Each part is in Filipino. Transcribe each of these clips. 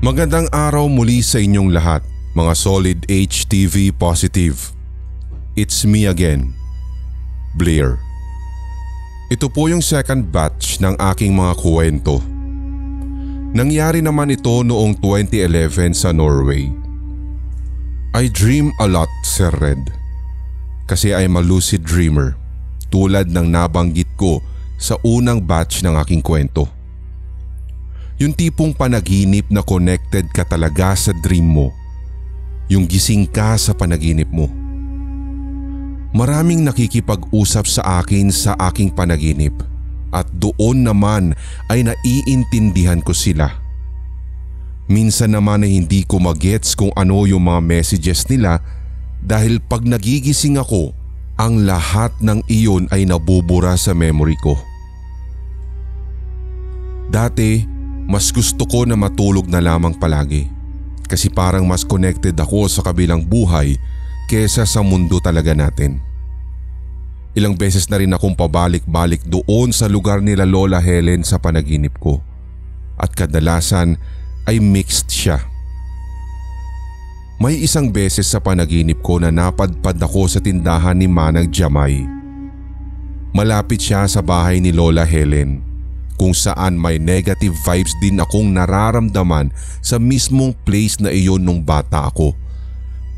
Magandang araw muli sa inyong lahat, mga Solid HTV positive. It's me again, Blair. Ito po yung second batch ng aking mga kwento. Nangyari naman ito noong 2011 sa Norway. I dream a lot, Sir Red. Kasi I'm a lucid dreamer, tulad ng nabanggit ko sa unang batch ng aking kwento. Yung tipong panaginip na connected ka talaga sa dream mo. Yung gising ka sa panaginip mo. Maraming nakikipag-usap sa akin sa aking panaginip at doon naman ay naiintindihan ko sila. Minsan naman ay hindi ko magets kung ano yung mga messages nila dahil pag nagigising ako, ang lahat ng iyon ay nabubura sa memory ko. Dati, mas gusto ko na matulog na lamang palagi kasi parang mas connected ako sa kabilang buhay kesa sa mundo talaga natin. Ilang beses na rin akong pabalik-balik doon sa lugar nila Lola Helen sa panaginip ko at kadalasan ay mixed siya. May isang beses sa panaginip ko na napadpad ako sa tindahan ni Manang Jamay. Malapit siya sa bahay ni Lola Helen, kung saan may negative vibes din akong nararamdaman sa mismong place na iyon nung bata ako.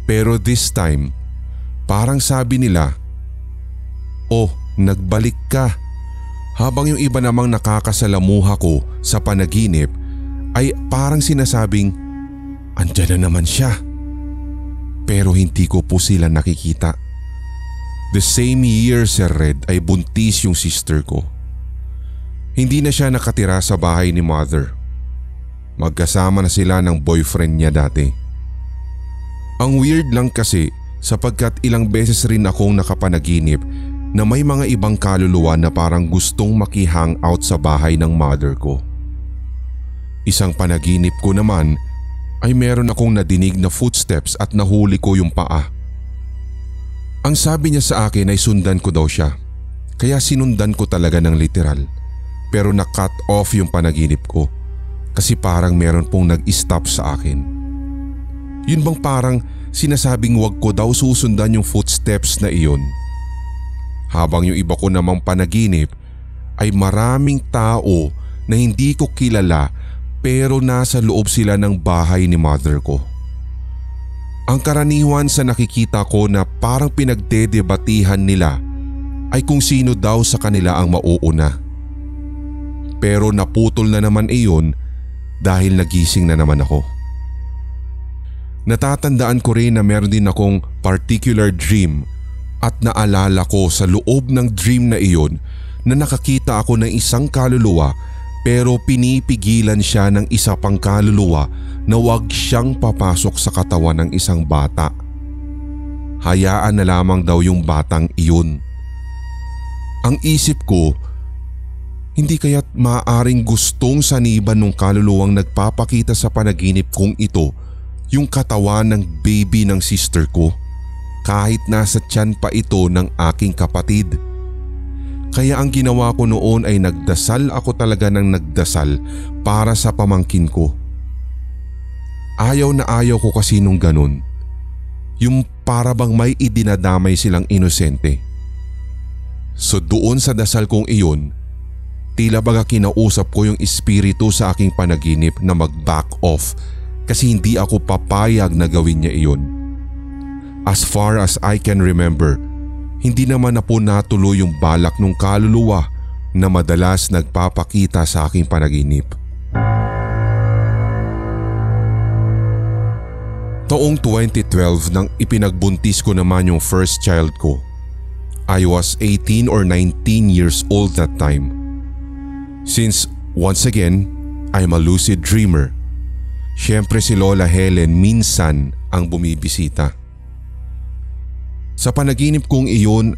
Pero this time, parang sabi nila, "Oh, nagbalik ka." Habang yung iba namang nakakasalamuha ko sa panaginip ay parang sinasabing, "Andyan na naman siya." Pero hindi ko po sila nakikita. The same year, Sir Red, ay buntis yung sister ko. Hindi na siya nakatira sa bahay ni Mother. Magkasama na sila ng boyfriend niya dati. Ang weird lang kasi sapagkat ilang beses rin akong nakapanaginip na may mga ibang kaluluwa na parang gustong makihang-out sa bahay ng mother ko. Isang panaginip ko naman ay meron akong nadinig na footsteps at nahuli ko yung paa. Ang sabi niya sa akin ay sundan ko daw siya, kaya sinundan ko talaga ng literal. Pero na-cut off yung panaginip ko kasi parang meron pong nag-stop sa akin. Yun bang parang sinasabing wag ko daw susundan yung footsteps na iyon. Habang yung iba ko namang panaginip ay maraming tao na hindi ko kilala pero nasa loob sila ng bahay ni mother ko. Ang karaniwan sa nakikita ko na parang pinagdedebatihan nila ay kung sino daw sa kanila ang mauuna. Pero naputol na naman iyon dahil nagising na naman ako. Natatandaan ko rin na meron din akong particular dream at naalala ko sa loob ng dream na iyon na nakakita ako ng isang kaluluwa pero pinipigilan siya ng isa pang kaluluwa na wag siyang papasok sa katawan ng isang bata. Hayaan na lamang daw yung batang iyon. Ang isip ko, hindi kaya't maaaring gustong saniban ng kaluluwang nagpapakita sa panaginip kong ito yung katawan ng baby ng sister ko kahit nasa tiyan pa ito ng aking kapatid. Kaya ang ginawa ko noon ay nagdasal ako talaga ng nagdasal para sa pamangkin ko. Ayaw na ayaw ko kasi nung ganun. Yung para bang may idinadamay silang inosente. So doon sa dasal kong iyon, tila baga kinausap ko yung espiritu sa aking panaginip na mag-back off kasi hindi ako papayag na gawin niya iyon. As far as I can remember, hindi naman na po natuloy yung balak ng kaluluwa na madalas nagpapakita sa aking panaginip. Taong 2012 nang ipinagbuntis ko naman yung first child ko. I was 18 or 19 years old that time. Since once again, I'm a lucid dreamer, syempre si Lola Helen minsan ang bumibisita. Sa panaginip kong iyon,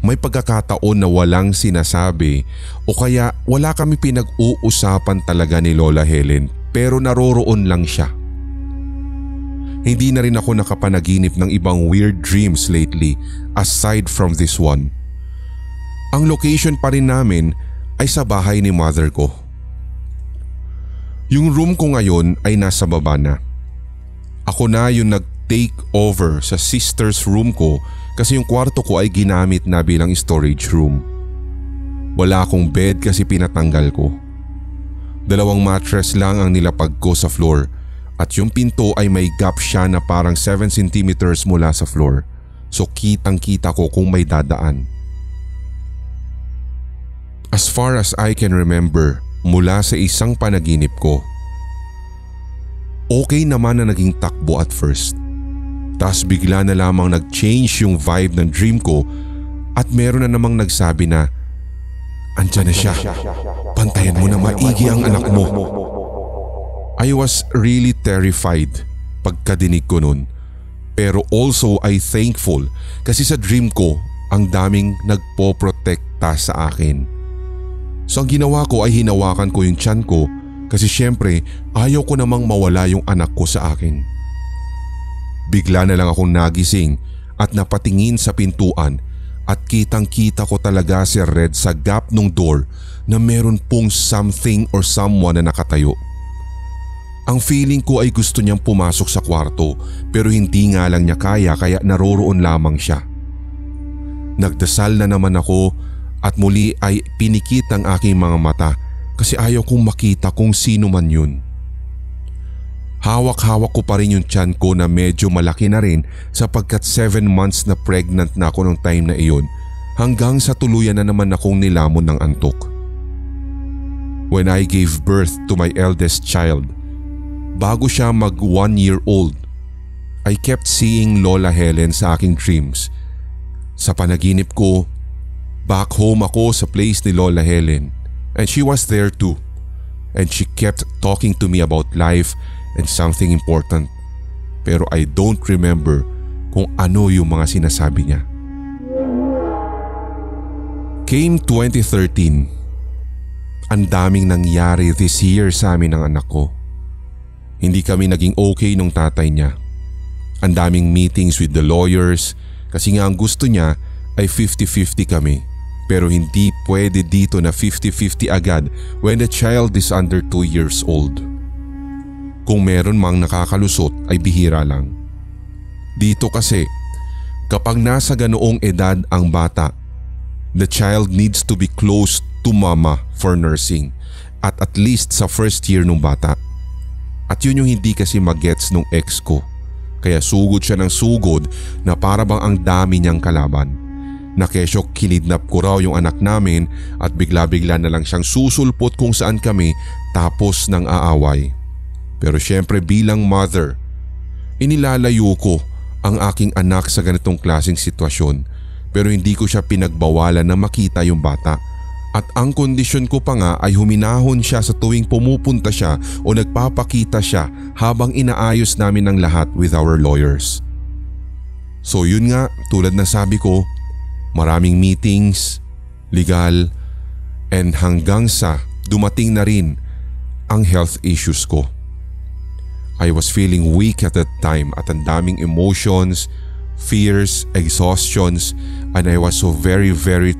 may pagkakataon na walang sinasabi o kaya wala kami pinag-uusapan talaga ni Lola Helen pero naroroon lang siya. hindi na rin ako nakapanaginip ng ibang weird dreams lately aside from this one. Ang location pa rin namin ay sa bahay ni mother ko. Yung room ko ngayon ay nasa baba na. Ako na yung nag-take over sa sister's room ko kasi yung kwarto ko ay ginamit na bilang storage room. Wala akong bed kasi pinatanggal ko. 2 mattress lang ang nilapag ko sa floor at yung pinto ay may gap siya na parang 7 centimeters mula sa floor, so kitang-kita ko kung may dadaan. As far as I can remember mula sa isang panaginip ko, okay naman na naging takbo at first. Tas bigla na lamang nag-change yung vibe ng dream ko at meron na namang nagsabi na, "Andyan na siya, pantayan mo na maigi ang anak mo." I was really terrified pagkadinig ko nun, pero also ay thankful kasi sa dream ko ang daming nagpoprotekta sa akin. So ang ginawa ko ay hinawakan ko yung tiyan ko kasi syempre ayaw ko namang mawala yung anak ko sa akin. Bigla na lang akong nagising at napatingin sa pintuan at kitang-kita ko talaga si Red sa gap ng door na meron pong something or someone na nakatayo. Ang feeling ko ay gusto niyang pumasok sa kwarto pero hindi nga lang niya kaya naroroon lamang siya. Nagdasal na naman ako at muli ay pinikit ang aking mga mata kasi ayaw kong makita kung sino man yun. Hawak-hawak ko pa rin yung tiyan ko na medyo malaki na rin sapagkat 7 months na pregnant na ako nung time na iyon hanggang sa tuluyan na naman akong nilamon ng antok. When I gave birth to my eldest child, bago siya mag 1 year old, I kept seeing Lola Helen sa aking dreams. Sa panaginip ko, back home ako sa place ni Lola Helen and she was there too. And she kept talking to me about life and something important. Pero I don't remember kung ano yung mga sinasabi niya. Came 2013. Ang daming nangyari this year sa amin ng anak ko. Hindi kami naging okay nung tatay niya. Ang daming meetings with the lawyers kasi nga ang gusto niya ay 50-50 kami. Pero hindi pwede dito na 50-50 agad when the child is under 2 years old. Kung meron mang nakakalusot ay bihira lang. Dito kasi, kapag nasa ganoong edad ang bata, the child needs to be close to mama for nursing at least sa first year ng bata. At yun yung hindi kasi magets nung ex ko. Kaya sugod siya ng sugod na para bang ang dami niyang kalaban. Na kesyo kinidnap ko raw yung anak namin at bigla-bigla na lang siyang susulpot kung saan kami tapos ng aaway. Pero syempre bilang mother, inilalayo ko ang aking anak sa ganitong klaseng sitwasyon pero hindi ko siya pinagbawalan na makita yung bata. At ang kondisyon ko pa nga ay huminahon siya sa tuwing pumupunta siya o nagpapakita siya habang inaayos namin ang lahat with our lawyers. So yun nga, tulad na sabi ko, maraming meetings, legal, and hanggang sa dumating na rin ang health issues ko. I was feeling weak at that time at ang daming emotions, fears, exhaustions, and I was so very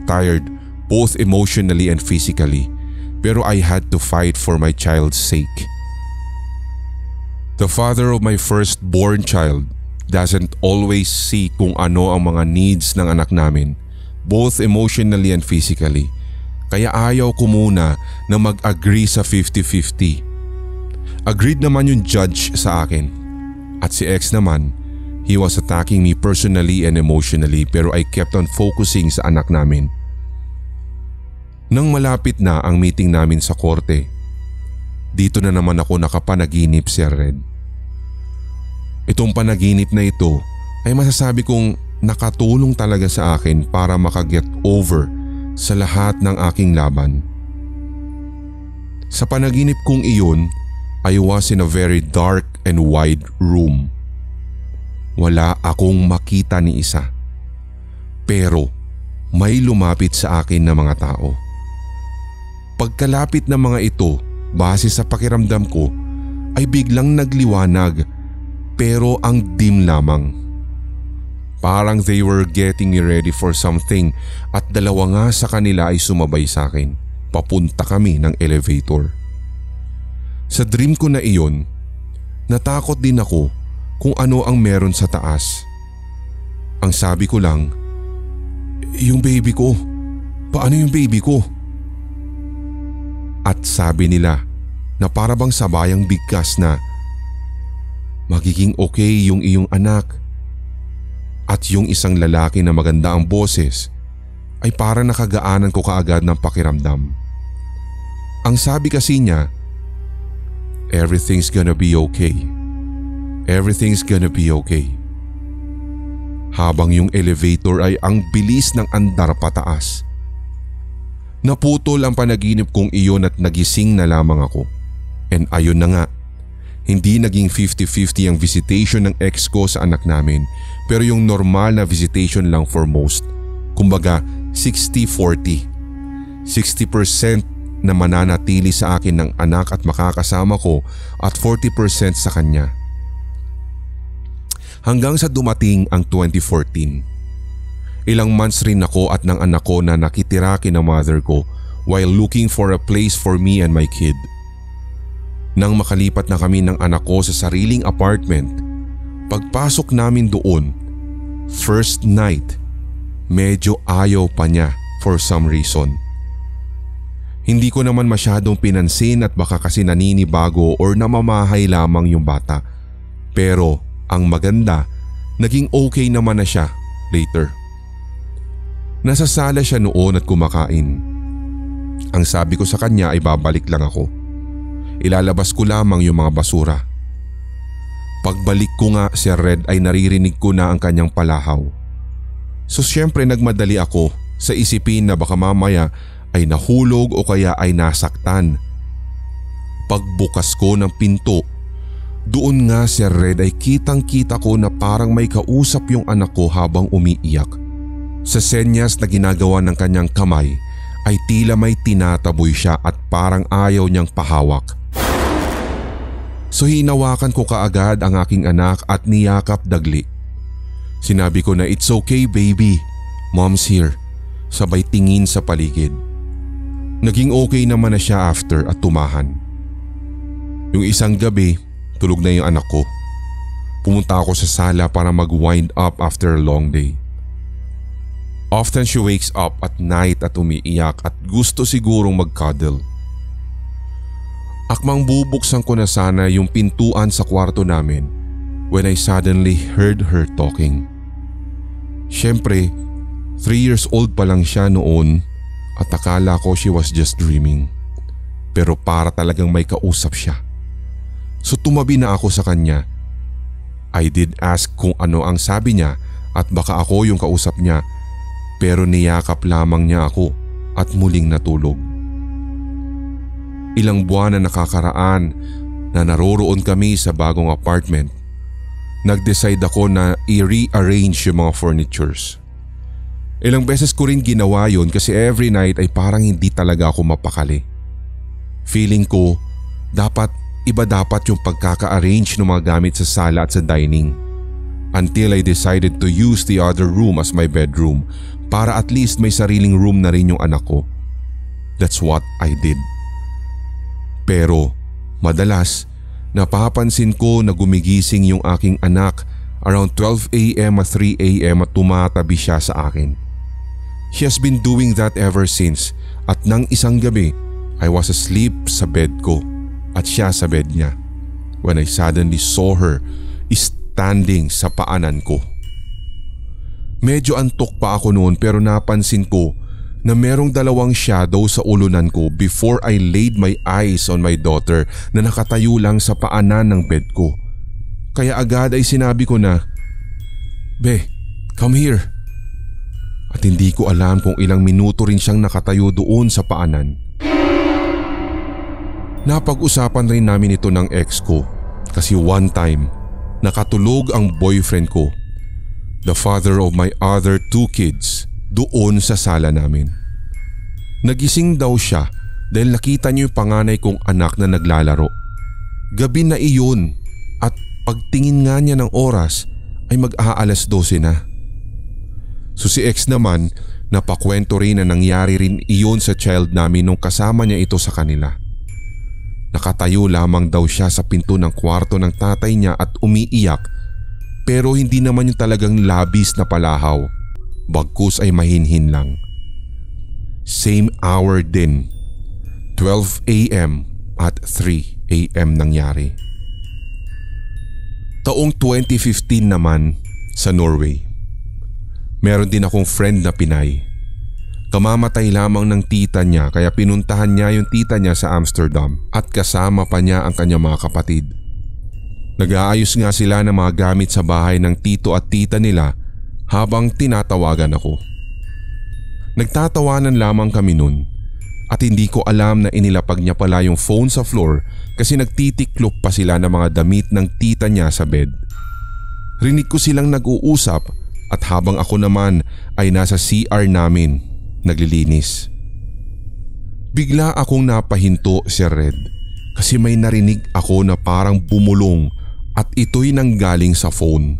tired both emotionally and physically. Pero I had to fight for my child's sake. The father of my firstborn child doesn't always see kung ano ang mga needs ng anak namin, both emotionally and physically. Kaya ayaw ko muna na mag-agree sa 50-50. Agreed naman yung judge sa akin. At si ex naman, he was attacking me personally and emotionally pero I kept on focusing sa anak namin. Nang malapit na ang meeting namin sa korte, dito na naman ako nakapanaginip, Sir Red. Itong panaginip na ito ay masasabi kong nakatulong talaga sa akin para makaget over sa lahat ng aking laban. Sa panaginip kong iyon, I was in a very dark and wide room. Wala akong makita ni isa. Pero may lumapit sa akin na mga tao. Pagkalapit ng mga ito, base sa pakiramdam ko, ay biglang nagliwanag pero ang dim lamang. Parang they were getting me ready for something at dalawa nga sa kanila ay sumabay sa akin. Papunta kami ng elevator. Sa dream ko na iyon, natakot din ako kung ano ang meron sa taas. Ang sabi ko lang, yung baby ko, paano yung baby ko? At sabi nila na para bang sabayang bigkas na, magiging okay yung iyong anak. At yung isang lalaki na maganda ang boses ay para nakagaanan ko kaagad ng pakiramdam. Ang sabi kasi niya, everything's gonna be okay. Everything's gonna be okay. Habang yung elevator ay ang bilis ng andar pataas. Naputol ang panaginip kong iyon at nagising na lamang ako. And ayun na nga, hindi naging 50-50 ang visitation ng ex ko sa anak namin, pero yung normal na visitation lang for most. Kumbaga 60-40. 60% na mananatili sa akin ng anak at makakasama ko at 40% sa kanya. Hanggang sa dumating ang 2014. Ilang months rin ako at ng anak ko na nakitira kina mother ko while looking for a place for me and my kid. Nang makalipat na kami ng anak ko sa sariling apartment, pagpasok namin doon, first night, medyo ayaw pa niya for some reason. Hindi ko naman masyadong pinansin at baka kasi naninibago or namamahay lamang yung bata. Pero ang maganda, naging okay naman na siya later. Nasa sala siya noon at kumakain. Ang sabi ko sa kanya ay babalik lang ako. Ilalabas ko lamang yung mga basura. Pagbalik ko nga si Red ay naririnig ko na ang kanyang palahaw. So syempre nagmadali ako sa isipin na baka mamaya ay nahulog o kaya ay nasaktan. Pagbukas ko ng pinto, doon nga si Red ay kitang-kita ko na parang may kausap yung anak ko habang umiiyak. Sa senyas na ginagawa ng kanyang kamay ay tila may tinataboy siya at parang ayaw niyang pahawak. So hinawakan ko kaagad ang aking anak at niyakap dagli. Sinabi ko na it's okay baby, mom's here, sabay tingin sa paligid. Naging okay naman na siya after at tumahan. Yung isang gabi, tulog na yung anak ko. Pumunta ako sa sala para mag-wind up after a long day. Often she wakes up at night at umiiyak at gusto sigurong mag-cuddle. Akmang bubuksan ko na sana yung pintuan sa kwarto namin when I suddenly heard her talking. Siyempre, 3 years old pa lang siya noon at akala ko she was just dreaming. Pero para talagang may kausap siya. So tumabi na ako sa kanya. I did ask kung ano ang sabi niya at baka ako yung kausap niya, pero niyakap lamang niya ako at muling natulog. Ilang buwan na nakakaraan na naroroon kami sa bagong apartment. Nag-decide ako na i-rearrange yung mga furnitures. Ilang beses ko rin ginawa yun kasi every night ay parang hindi talaga ako mapakali. Feeling ko dapat iba yung pagkaka-arrange ng mga gamit sa sala at sa dining. Until I decided to use the other room as my bedroom para at least may sariling room na rin yung anak ko. That's what I did. Pero madalas napapansin ko na gumigising yung aking anak around 12 a.m. at 3 a.m. at tumatabi siya sa akin. She has been doing that ever since at nang isang gabi I was asleep sa bed ko at siya sa bed niya when I suddenly saw her standing sa paanan ko. Medyo antok pa ako noon pero napansin ko na merong dalawang shadow sa ulunan ko before I laid my eyes on my daughter na nakatayo lang sa paanan ng bed ko. Kaya agad ay sinabi ko na, "Be, come here." At hindi ko alam kung ilang minuto rin siyang nakatayo doon sa paanan. Napag-usapan rin namin ito ng ex ko kasi one time nakatulog ang boyfriend ko, the father of my other 2 kids, doon sa sala namin. Nagising daw siya dahil nakita niyo yung panganay kong anak na naglalaro. Gabi na iyon at pagtingin nga niya ng oras ay mag-aalas 12 na. So si ex naman, napakwento rin na nangyari rin iyon sa child namin nung kasama niya ito sa kanila. Nakatayo lamang daw siya sa pinto ng kwarto ng tatay niya at umiiyak, pero hindi naman yung talagang labis na palahaw, bagkus ay mahinhin lang. Same hour din, 12 a.m. at 3 a.m. nangyari. Taong 2015 naman sa Norway. Meron din akong friend na Pinay. Kamamatay lamang ng tita niya kaya pinuntahan niya yung tita niya sa Amsterdam at kasama pa niya ang kanyang mga kapatid. Nag-aayos nga sila ng mga gamit sa bahay ng tito at tita nila habang tinatawagan ako. Nagtatawanan lamang kami nun at hindi ko alam na inilapag niya pala yung phone sa floor kasi nagtitiklop pa sila ng mga damit ng tita niya sa bed. Rinig ko silang nag-uusap at habang ako naman ay nasa CR namin, naglilinis. Bigla akong napahinto, Sir Red, kasi may narinig ako na parang bumulong at ito'y nanggaling sa phone.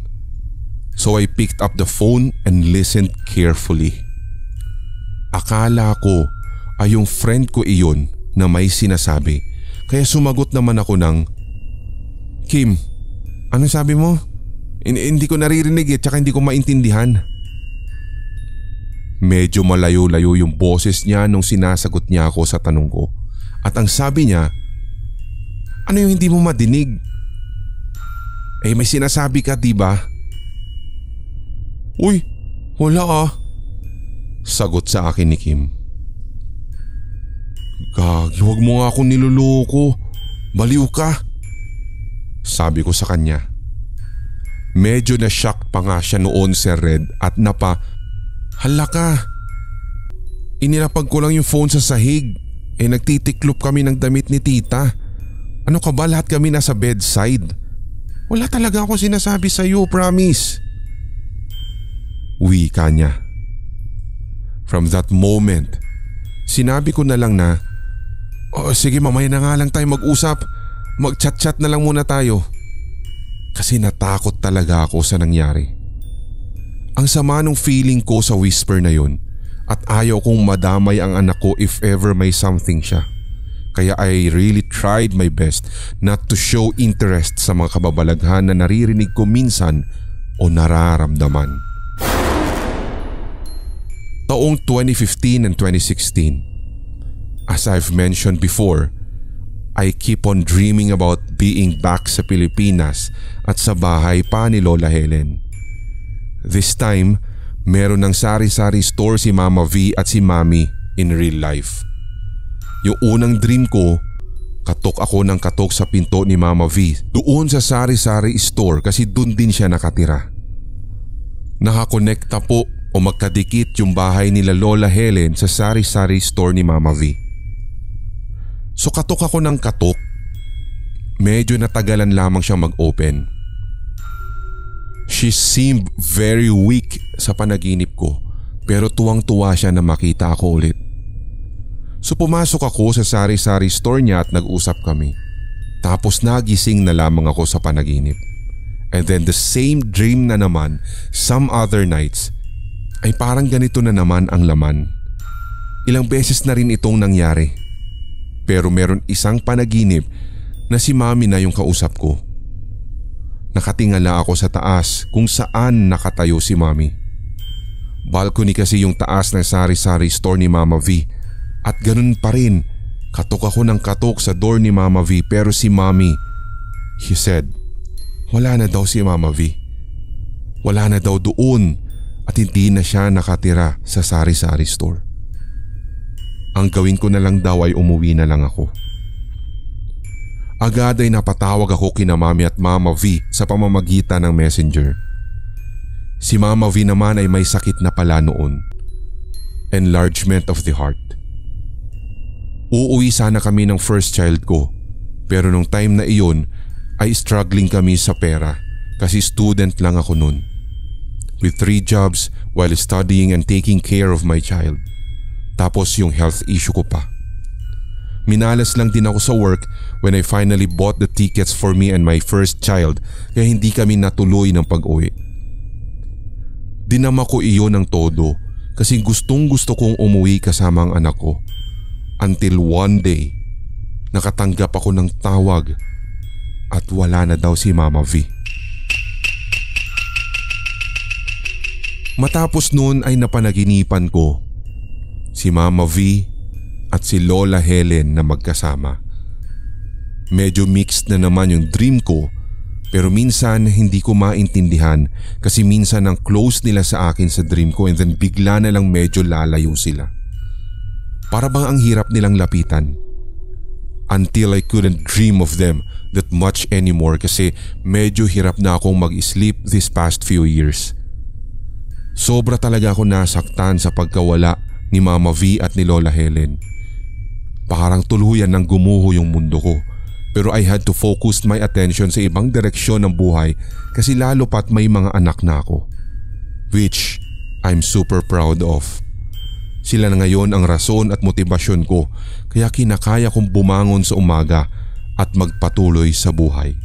So I picked up the phone and listened carefully. Akala ko ay yung friend ko iyon na may sinasabi, kaya sumagot naman ako ng, "Kim, anong sabi mo? Hindi ko naririnig tsaka hindi ko maintindihan." Medyo malayo-layo yung boses niya nung sinasagot niya ako sa tanong ko. At ang sabi niya, "Ano yung hindi mo madinig? May sinasabi ka, diba?" "Uy, wala ah," sagot sa akin ni Kim. "Gagi, huwag mo nga akong niloloko. Baliw ka," sabi ko sa kanya. Medyo na-shock pa nga siya noon, Sir Red, at hala ka. Inilapag ko lang yung phone sa sahig. Nagtitiklop kami ng damit ni tita. Ano ka ba, lahat kami nasa bedside. Wala talaga ako sinasabi sa'yo, promise. Wika niya. From that moment, sinabi ko na lang na, sige, mamaya na nga lang tayo mag-usap. Mag-chat-chat na lang muna tayo. Kasi natakot talaga ako sa nangyari. Ang sama ng feeling ko sa whisper na yun at ayaw kong madamay ang anak ko if ever may something siya. Kaya I really tried my best not to show interest sa mga kababalaghan na naririnig ko minsan o nararamdaman. Taong 2015 and 2016. As I've mentioned before, I keep on dreaming about being back sa Pilipinas at sa bahay pa ni Lola Helen. This time, meron ng sari-sari store si Mama V at si Mami in real life. Yung unang dream ko, katok ako ng katok sa pinto ni Mama V doon sa sari-sari store kasi doon din siya nakatira. Nakakonekta po o magkadikit yung bahay nila Lola Helen sa sari-sari store ni Mama V. So katok ako ng katok. Medyo natagalan lamang siyang mag-open. She seemed very weak sa panaginip ko pero tuwang-tuwa siya na makita ako ulit. So pumasok ako sa sari-sari store niya at nag-usap kami. Tapos nagising na lamang ako sa panaginip. And then the same dream na naman some other nights ay parang ganito na naman ang laman. Ilang beses na rin itong nangyari. Pero meron isang panaginip na si Mami na yung kausap ko. Nakatingala ako sa taas kung saan nakatayo si Mami. Balcony kasi yung taas ng sari-sari store ni Mama V at ganun pa rin, katok ako ng katok sa door ni Mama V pero si Mami, she said, wala na daw si Mama V. Wala na daw doon at hindi na siya nakatira sa sari-sari store. Ang gawin ko na lang daw ay umuwi na lang ako. Agad ay napatawag ako kina Mami at Mama V sa pamamagitan ng messenger. Si Mama V naman ay may sakit na pala noon. Enlargement of the heart. Uuwi sana kami ng first child ko pero nung time na iyon ay struggling kami sa pera kasi student lang ako noon. With 3 jobs while studying and taking care of my child. Tapos yung health issue ko pa. Minalas lang din ako sa work when I finally bought the tickets for me and my first child kaya hindi kami natuloy ng pag-uwi. Dinama ko iyon ng todo kasi gustong gusto kong umuwi kasama ang anak ko. Until one day, nakatanggap ako ng tawag at wala na daw si Mama V. Matapos noon ay napanaginipan ko si Mama V at si Lola Helen na magkasama. Medyo mixed na naman yung dream ko pero minsan hindi ko maintindihan kasi minsan ang close nila sa akin sa dream ko and then bigla na lang medyo lalayo sila. Para bang ang hirap nilang lapitan. Until I couldn't dream of them that much anymore kasi medyo hirap na akong mag-sleep this past few years. Sobra talaga ako nasaktan sa pagkawala ni Mama V at ni Lola Helen. Parang tuluyan ng gumuho yung mundo ko pero I had to focus my attention sa ibang direksyon ng buhay kasi lalo pat may mga anak na ako. Which I'm super proud of. Sila na ngayon ang rason at motibasyon ko kaya kinakaya kong bumangon sa umaga at magpatuloy sa buhay.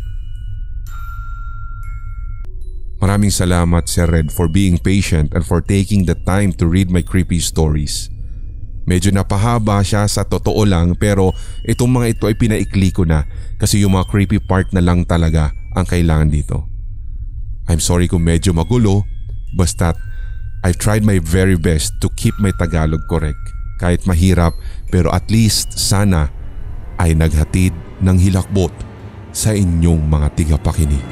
Maraming salamat Sir Red for being patient and for taking the time to read my creepy stories. Medyo napahaba siya sa totoo lang pero itong mga ito ay pinaikli ko na kasi yung mga creepy part na lang talaga ang kailangan dito. I'm sorry kung medyo magulo, basta't I've tried my very best to keep my Tagalog correct. Kahit mahirap pero at least sana ay naghatid ng hilakbot sa inyong mga tigapakinig.